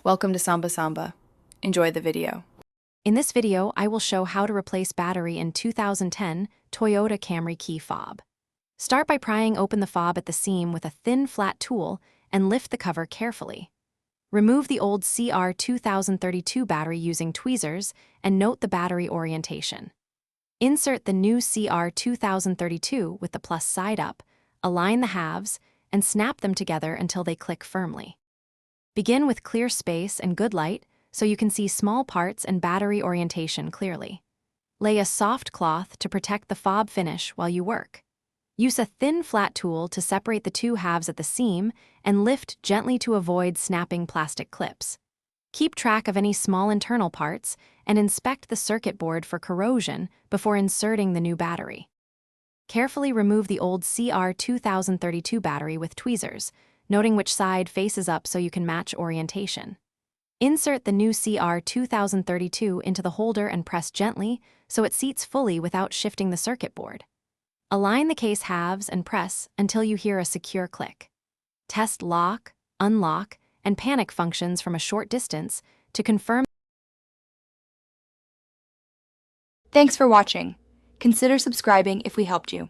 Welcome to Samba Samba. Enjoy the video. In this video, I will show how to replace battery in 2010 Toyota Camry key fob. Start by prying open the fob at the seam with a thin, flat tool and lift the cover carefully. Remove the old CR 2032 battery using tweezers and note the battery orientation. Insert the new CR 2032 with the plus side up, align the halves, and snap them together until they click firmly. Begin with clear space and good light so you can see small parts and battery orientation clearly. Lay a soft cloth to protect the fob finish while you work. Use a thin flat tool to separate the two halves at the seam and lift gently to avoid snapping plastic clips. Keep track of any small internal parts and inspect the circuit board for corrosion before inserting the new battery. Carefully remove the old CR 2032 battery with tweezers, noting which side faces up so you can match orientation. Insert the new CR 2032 into the holder and press gently so it seats fully without shifting the circuit board. Align the case halves and press until you hear a secure click. Test lock, unlock, and panic functions from a short distance to confirm. Thanks for watching. Consider subscribing if we helped you.